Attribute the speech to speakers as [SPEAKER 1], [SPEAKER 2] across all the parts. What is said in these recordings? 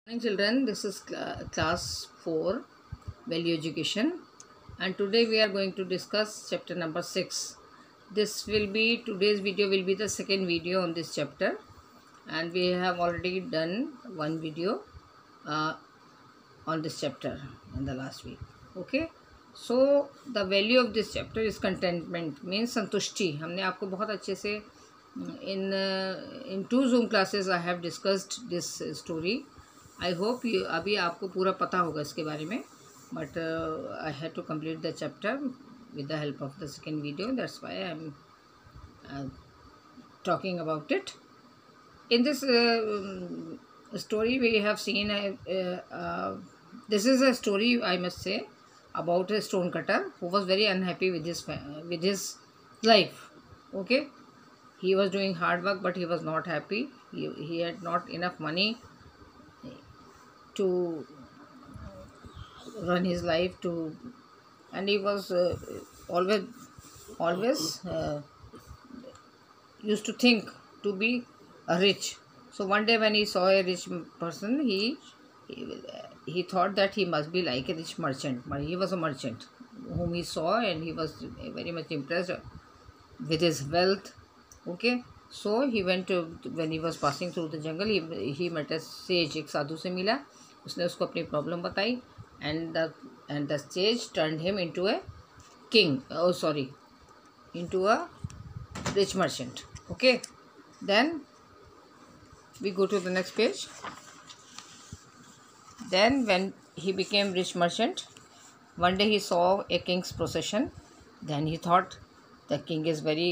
[SPEAKER 1] Morning children, this is class 4 value education, and today we are going to discuss chapter number 6. Today's video will be the second video on this chapter, and we have already done one video uh, on this chapter in the last week. Okay, so the value of this chapter is contentment, means संतुष्टि. हमने आपको बहुत अच्छे से in 2 Zoom classes I have discussed this story. I hope ये अभी आपको पूरा पता होगा इसके बारे में, but I have to complete the chapter with the help of the second video. That's why I am talking about it. In this story we have seen this is a story, I must say, about a stone cutter who was very unhappy with his life. Okay, he was doing hard work but he was not happy. He had not enough money to run his life and he was always used to think to be rich. So one day when he saw a rich person, he thought that he must be like a rich merchant. But he was a merchant whom he saw, and he was very much impressed with his wealth. Okay, so he went to, when he was passing through the jungle, he met a sage. एक साधु से मिला, उसने उसको अपनी problem बताई, and the sage turned him into a king. Oh sorry, into a rich merchant. Okay, then we go to the next page. Then when he became rich merchant, one day he saw a king's procession. Then he thought the king is very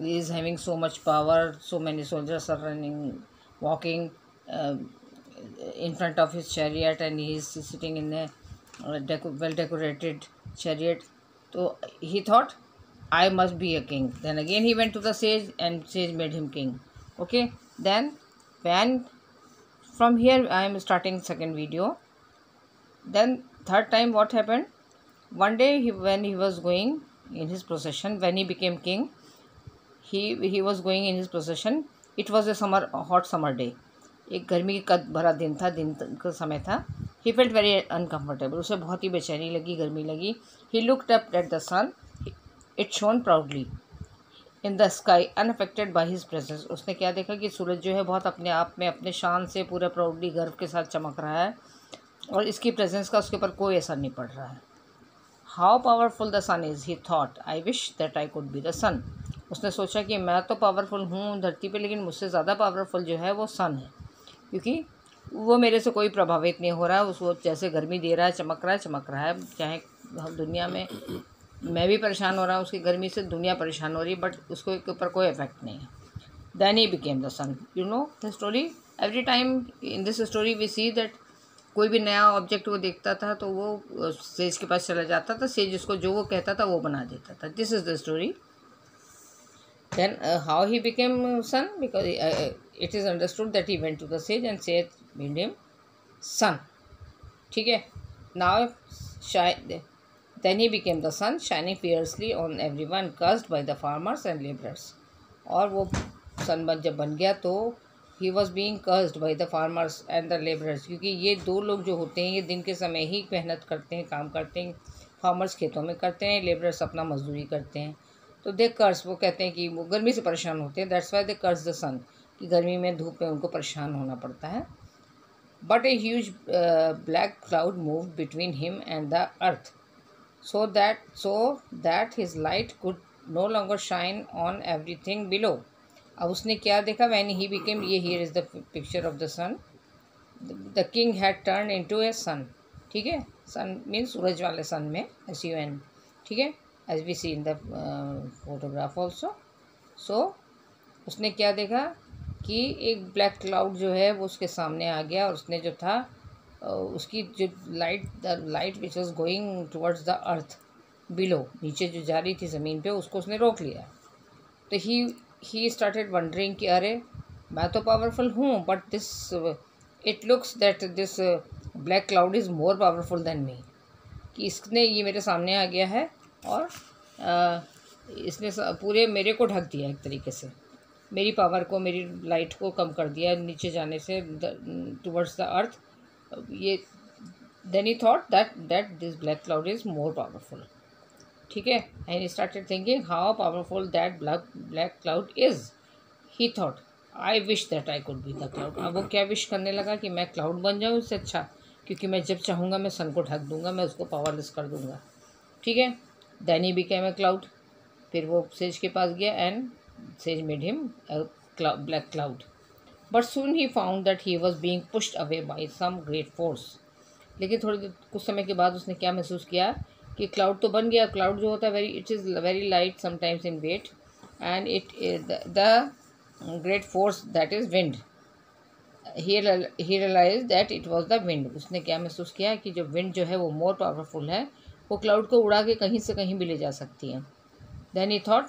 [SPEAKER 1] he is having so much power, so many soldiers are running, walking in front of his chariot, and he is sitting in a well decorated chariot. So he thought, I must be a king. Then again he went to the sage, and sage made him king. Okay, then when from here I am starting second video. Then third time what happened, one day when he was going in his procession, when he became king, he was going in his procession. It was a hot summer day. एक गर्मी का भरा दिन था, दिन का समय था. He felt very uncomfortable. उसे बहुत ही बेचैनी लगी, गर्मी लगी. He looked up at the sun. It shone proudly in the sky, unaffected by his presence. उसने क्या देखा कि सूरज जो है बहुत अपने आप में, अपने शान से पूरा प्राउडली, गर्व के साथ चमक रहा है, और इसकी प्रेजेंस का उसके ऊपर कोई असर नहीं पड़ रहा है. How powerful the sun is, he thought. I wish that I could be the sun. उसने सोचा कि मैं तो पावरफुल हूँ धरती पे, लेकिन मुझसे ज़्यादा पावरफुल जो है वो सन है, क्योंकि वो मेरे से कोई प्रभावित नहीं हो रहा है. उसको जैसे गर्मी दे रहा है, चमक रहा है. चाहे दुनिया में मैं भी परेशान हो रहा हूँ उसकी गर्मी से, दुनिया परेशान हो रही है, बट उसको के ऊपर कोई इफेक्ट नहीं है. Then he became the sun. You know the story. Every time in this story we see that कोई भी नया ऑब्जेक्ट वो देखता था तो वो सेज के पास चला जाता था. सेज उसको जो वो कहता था वो बना देता था. This is the story. Then how he became son, because it is understood that he went to the sage and sage made him son. ठीक है. Now then he became the sun, shining fiercely on everyone, cursed by the farmers and laborers. और वो सन जब बन गया तो he was being cursed by the farmers and the laborers, क्योंकि ये दो लोग जो होते हैं ये दिन के समय ही मेहनत करते हैं, काम करते हैं. फार्मर्स खेतों में करते हैं, लेबरर्स अपना मजदूरी करते हैं. तो दे कर्स, वो कहते हैं कि वो गर्मी से परेशान होते हैं. That's why they curse the sun, कि गर्मी में धूप में उनको परेशान होना पड़ता है. But a huge black cloud move between him and the earth, so that his light could no longer shine on everything below. अब उसने क्या देखा, when he became, ये here is the picture of the sun. The king had turned into a sun. ठीक है. sun means सूरज वाले sun में sun. ठीक है, as we see in the photograph also. So उसने क्या देखा कि एक ब्लैक क्लाउड जो है वो उसके सामने आ गया, और उसने जो था उसकी जो light which was going towards the earth below, नीचे जो जा रही थी ज़मीन पे, उसको उसने रोक लिया. तो ही स्टार्टेड वंडरिंग कि अरे मैं तो पावरफुल हूँ, but this it looks that this black cloud is more powerful than me, कि इसने ये मेरे सामने आ गया है और इसने पूरे मेरे को ढक दिया एक तरीके से. मेरी पावर को, मेरी लाइट को कम कर दिया नीचे जाने से टुवर्ड्स द अर्थ। ये then he thought that this black cloud is more powerful. ठीक है, and started thinking how powerful that black cloud is. He thought I wish that I could be the cloud. अब वो क्या wish करने लगा कि मैं क्लाउड बन जाऊँ इससे अच्छा, क्योंकि मैं जब चाहूँगा मैं सन को ढक दूँगा, मैं उसको पावरलेस कर दूँगा। ठीक है, then he became a cloud. फिर वो सेज के पास गया and sage made him black cloud. But soon he found that he was being pushed away by some great force. लेकिन कुछ समय के बाद उसने क्या महसूस किया कि क्लाउड तो बन गया। क्लाउड जो होता है it is very light sometimes in weight, and it the great force that is wind. He realise that it was the wind. उसने क्या महसूस किया कि जो विंड जो है वो मोर पावरफुल है, वो क्लाउड को उड़ा के कहीं से कहीं भी ले जा सकती है। Then he thought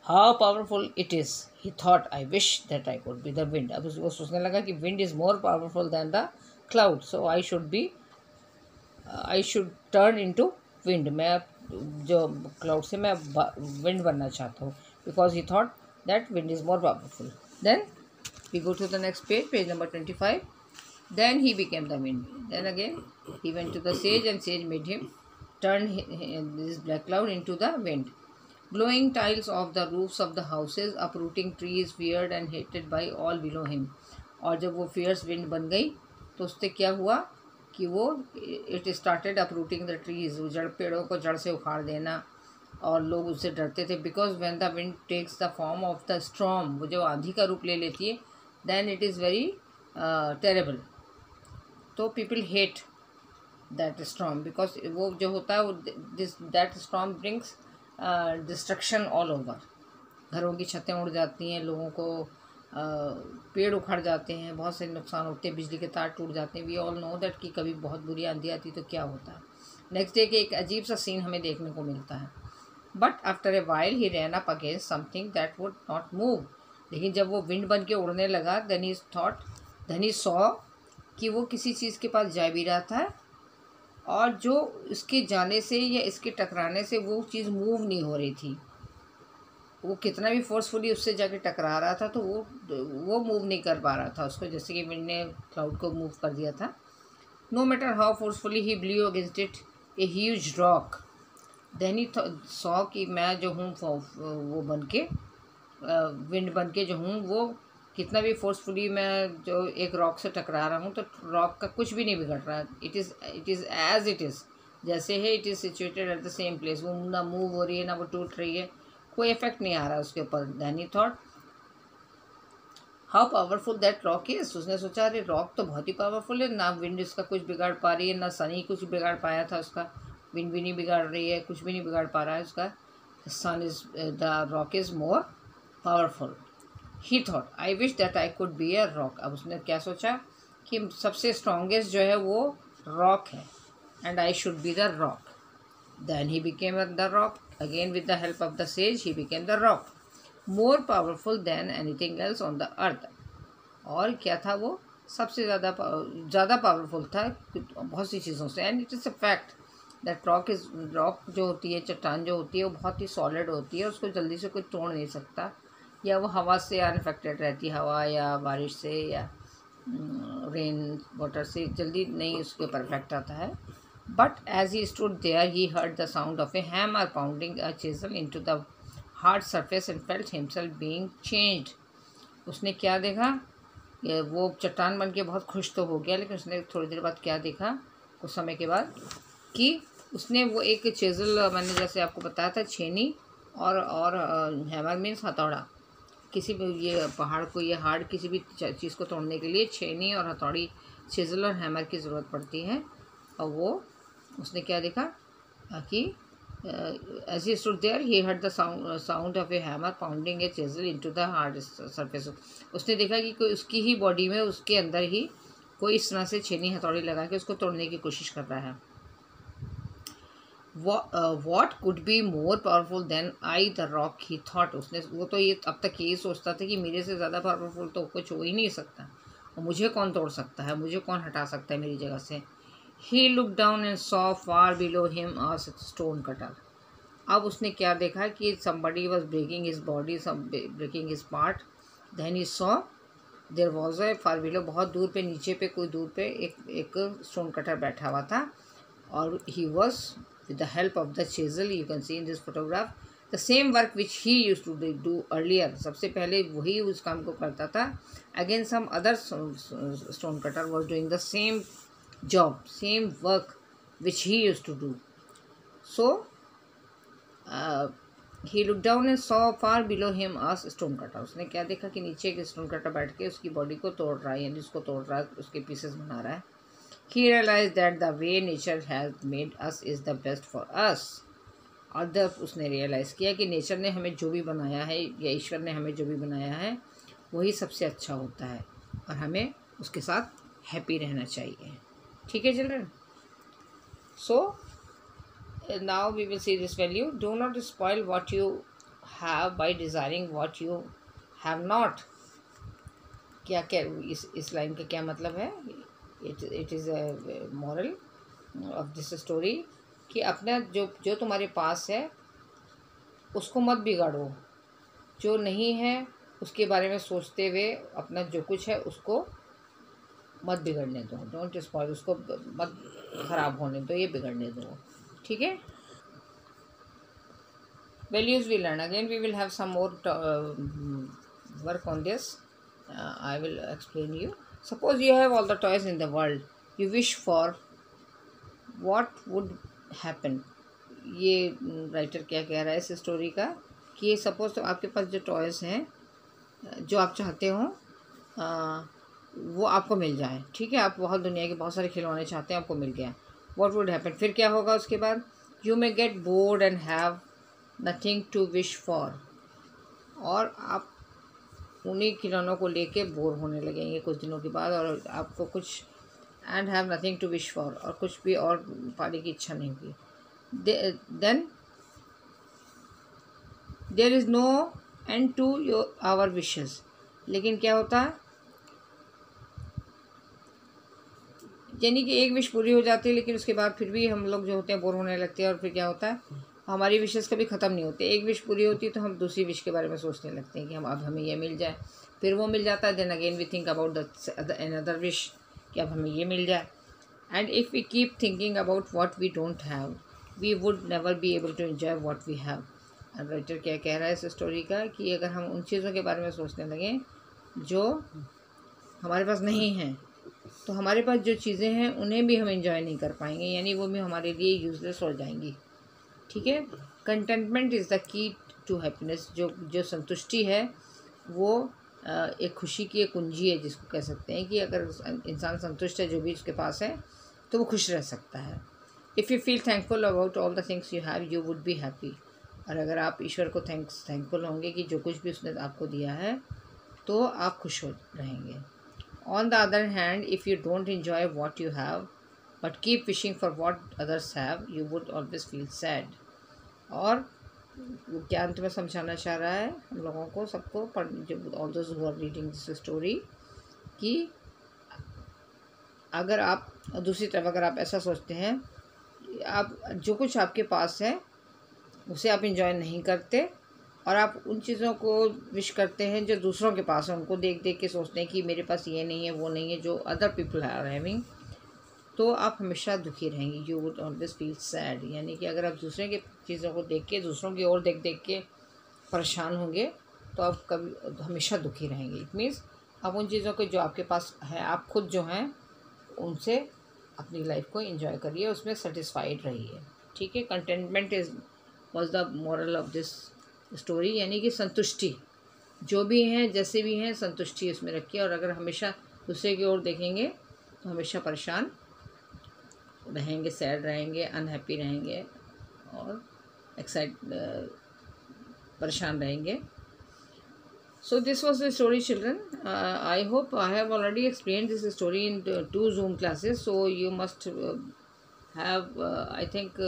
[SPEAKER 1] how powerful it is. He thought I wish that I could be the wind. अब वो सोचने लगा कि wind is more powerful than the cloud, so I should turn into wind. मैं जो क्लाउड से मैं wind बनना चाहता हूँ, because he thought that wind is more powerful. Then we go to the next page, page number 25. Then he became the wind. Then again he went to the sage, and sage made him turn this black cloud into the wind, blowing tiles off the roofs of the houses, uprooting trees feared and hated by all below him. और जब वो fierce wind बन गई तो उससे क्या हुआ कि वो it started uprooting the trees, जड़ पेड़ों को जड़ से उखाड़ देना, और लोग उससे डरते थे। Because when the wind takes the form of the storm, वो जो आंधी का रूप ले लेती है, then it is very terrible. तो people hate that storm, because वो जो होता है वो that storm brings destruction all over. घरों की छतें उड़ जाती हैं, लोगों को पेड़ उखड़ जाते हैं, बहुत से नुकसान होते हैं, बिजली के तार टूट जाते हैं। वी ऑल नो दैट कि कभी बहुत बुरी आंधी आती तो क्या होता है। नेक्स्ट डे के एक अजीब सा सीन हमें देखने को मिलता है। But after a while he ran up against something that would not move. लेकिन जब वो विंड बन के उड़ने लगा, देन ही सॉ कि वो किसी चीज़ के पास जा भी रहा था, और जो इसके जाने से या इसके टकराने से वो चीज़ मूव नहीं हो रही थी। वो कितना भी फोर्सफुली उससे जाके टकरा रहा था तो वो मूव नहीं कर पा रहा था उसको, जैसे कि विंड ने क्लाउड को मूव कर दिया था। No matter how forcefully he blew against it a huge rock. Then he saw कि मैं जो हूँ वो बन के विंड बन के जो हूँ, वो कितना भी फोर्सफुली मैं जो एक रॉक से टकरा रहा हूँ तो रॉक का कुछ भी नहीं बिगड़ रहा। It is as it is, जैसे है it is situated at the same place. वो ना मूव हो रही है, ना वो टूट रही है, कोई इफेक्ट नहीं आ रहा उसके ऊपर। Then he thought how powerful that rock is. उसने सोचा अरे रॉक तो बहुत ही पावरफुल है, ना विंड इसका कुछ बिगाड़ पा रही है, ना सन ही कुछ बिगाड़ पाया था उसका। विंड भी नहीं बिगाड़ रही है, कुछ भी नहीं बिगाड़ पा रहा है उसका। Sun is the rock is more powerful. He thought I wish that I could be a rock. अब उसने क्या सोचा कि सबसे स्ट्रॉन्गेस्ट जो है वो रॉक है, and I should be the rock. Then he became the rock again with the help of the sage. He became the rock more powerful than anything else on the earth. और क्या था वो सबसे ज़्यादा powerful था बहुत सी चीज़ों से। And it is a fact that rock जो होती है, चट्टान जो होती है, वो बहुत ही सॉलिड होती है, उसको जल्दी से कोई तोड़ नहीं सकता, या वो हवा से अनअफेक्टेड रहती है, हवा या बारिश से या रेन वाटर से जल्दी नहीं उसके ऊपर इफेक्ट आता है। But as he stood there he heard the sound of a hammer pounding a chisel into the hard surface and felt himself being changed. उसने क्या देखा, वो चट्टान बन के बहुत खुश तो हो गया, लेकिन उसने थोड़ी देर बाद क्या देखा, कुछ समय के बाद, कि उसने वो एक चेज़ल, मैंने जैसे आपको बताया था, छेनी और हैमर मीन्स हथौड़ा। किसी भी ये पहाड़ को, ये हार्ड किसी भी चीज़ को तोड़ने के लिए छेनी और हथौड़ी, चेज़ल और हैमर की ज़रूरत पड़ती है। और वो उसने क्या देखा कि as he stood there he heard the sound of a hammer pounding a chisel into the hard surface। उसने देखा कि कोई उसकी ही बॉडी में, उसके अंदर ही कोई इस तरह से छेनी हथौड़ी लगा के उसको तोड़ने की कोशिश कर रहा है। What could be more powerful than I the rock he thought। उसने वो तो ये अब तक यही सोचता था कि मेरे से ज़्यादा पावरफुल तो कुछ हो ही नहीं सकता, और मुझे कौन तोड़ सकता है, मुझे कौन हटा सकता है मेरी जगह से। He looked down and saw far below him a stone cutter। अब उसने क्या देखा कि somebody was breaking his body, some breaking his part. Then he saw there was a far below, बहुत दूर पे, नीचे पे, कोई दूर पे एक स्टोन कटर बैठा हुआ था, और he was with the help of the chisel, you can see in this photograph, the same work which he used to do earlier. सबसे पहले वही उस काम को करता था. Again some other stone cutter was doing the same job, same work which he used to do. So he looked down and saw far below him a stone cutter. उसने क्या देखा कि नीचे एक स्टोन कटर बैठ के उसकी body को तोड़ रहा है, यानी उसको तोड़ रहा है, उसके पीसेस बना रहा है. He realized that the way nature has made us is the best for us. और जब उसने रियलाइज़ किया कि नेचर ने हमें जो भी बनाया है, या ईश्वर ने हमें जो भी बनाया है, वही सबसे अच्छा होता है, और हमें उसके साथ हैप्पी रहना चाहिए. ठीक है children. So now we will see this value. Do not spoil what you have by desiring what you have not. क्या क्या इस लाइन का क्या मतलब है? It is a moral of this story कि अपना जो तुम्हारे पास है उसको मत बिगाड़ो, जो नहीं है उसके बारे में सोचते हुए अपना जो कुछ है उसको मत बिगड़ने दो. डोंट स्पॉइल, उसको मत ख़राब होने दो, ये बिगड़ने दो. ठीक है. Values we learn. Again we will have some more work on this. I will explain you. Suppose you have all the toys in the world, you wish for, what would happen? ये writer क्या कह रहा है इस story का कि suppose तो आपके पास जो टॉयज़ हैं, जो आप चाहते हो वो आपको मिल जाए. ठीक है, आप बहुत दुनिया के बहुत सारे खिलौने चाहते हैं, आपको मिल गया. What would happen? फिर क्या होगा उसके बाद? You may get bored and have nothing to wish for. और आप उन्हीं खिलौनों को लेके बोर होने लगेंगे कुछ दिनों के बाद, और आपको कुछ and have nothing to wish for, और कुछ भी और पाने की इच्छा नहीं होगी. Then there is no end to your our wishes. लेकिन क्या होता है, यानी कि एक विश पूरी हो जाती है, लेकिन उसके बाद फिर भी हम लोग जो होते हैं बोर होने लगते हैं, और फिर क्या होता है, हमारी विशेस कभी ख़त्म नहीं होती. एक विश पूरी होती है तो हम दूसरी विश के बारे में सोचने लगते हैं कि अब हमें ये मिल जाए. फिर वो मिल जाता है. Then again we think about the another wish कि अब हमें ये मिल जाए. And if we keep thinking about what we don't have, we would never be able to enjoy what we have. अब राइटर क्या कह रहा है इस स्टोरी का कि अगर हम उन चीज़ों के बारे में सोचने लगें जो हमारे पास नहीं हैं, तो हमारे पास जो चीज़ें हैं उन्हें भी हम एंजॉय नहीं कर पाएंगे, यानी वो भी हमारे लिए यूजलेस हो जाएंगी. ठीक है. Contentment is the key to happiness. जो संतुष्टि है वो एक खुशी की एक कुंजी है, जिसको कह सकते हैं कि अगर इंसान संतुष्ट है जो भी उसके पास है तो वो खुश रह सकता है. If you feel thankful about all the things you have, you would be happy. और अगर आप ईश्वर को थैंकफुल होंगे कि जो कुछ भी उसने आपको दिया है, तो आप खुश हो रहेंगे. On the other hand, if you don't enjoy what you have but keep wishing for what others have, you would always feel sad. और क्या अंत में समझाना चाह रहा है हम लोगों को, सबको, all those who are reading this story, कि अगर आप दूसरी तरफ अगर आप ऐसा सोचते हैं, आप जो कुछ आपके पास है उसे आप इंजॉय नहीं करते, और आप उन चीज़ों को विश करते हैं जो दूसरों के पास है, उनको देख देख के सोचते हैं कि मेरे पास ये नहीं है, वो नहीं है, जो अदर पीपल आर हैविंग, तो आप हमेशा दुखी रहेंगे. You would always feel sad. यानी कि अगर आप दूसरे के चीज़ों को देख के, दूसरों की ओर देख देख के परेशान होंगे, तो आप कभी हमेशा दुखी रहेंगे. इट मीन्स आप उन चीज़ों को जो आपके पास है, आप खुद जो हैं, उनसे अपनी लाइफ को एंजॉय करिए, उसमें सेटिस्फाइड रहिए. ठीक है. Contentment is was the moral of this story. यानी कि संतुष्टि, जो भी हैं जैसे भी हैं, संतुष्टि उसमें रखिए. और अगर हमेशा दूसरे की ओर देखेंगे तो हमेशा परेशान रहेंगे, सैड रहेंगे, अनहैप्पी रहेंगे, और परेशान रहेंगे. So this was the story, children. I hope I have already explained this story in 2 Zoom classes. So you must have, I think,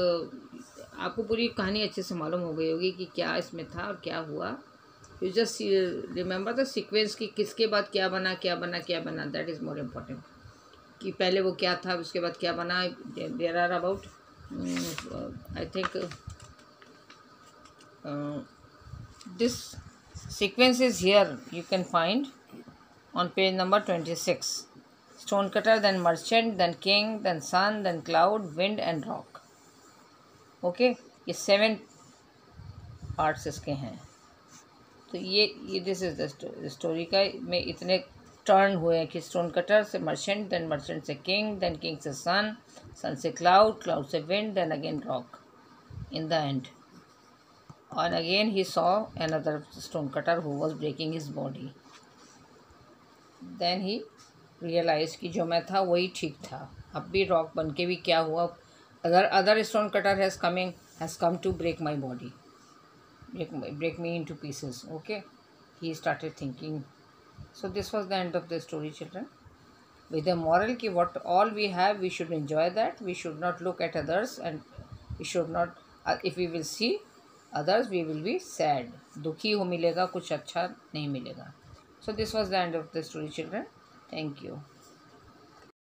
[SPEAKER 1] आपको पूरी कहानी अच्छे से मालूम हो गई होगी कि क्या इसमें था और क्या हुआ. You just remember the sequence कि किसके बाद क्या बना, क्या बना, क्या बना. That is more important. कि पहले वो क्या था, उसके बाद क्या बना. There are about I think this sequence is here, you can find on page number 26. Stonecutter, then merchant, then king, then sun, then cloud, wind and rock. Okay, ये 7 पार्ट्स इसके हैं. तो ये दिस इज द स्टोरी का में इतने turn हुए हैं कि स्टोन कटर से मर्चेंट, देन मर्चेंट से किंग, देन किंग से सन, सन से क्लाउड, क्लाउड से wind, then again rock in the end. और again he saw another stone cutter who was breaking his body. Then he realize कि जो मैं था वही ठीक था. अब भी रॉक बन के भी क्या हुआ, other stone cutter has come to break my body, break me into pieces. Okay, he started thinking. So this was the end of the story, children, with the moral ki what all we have, we should enjoy that. We should not look at others, and we should not if we will see others, we will be sad. दुखी हो मिलेगा, कुछ अच्छा नहीं मिलेगा. So this was the end of the story, children. Thank you.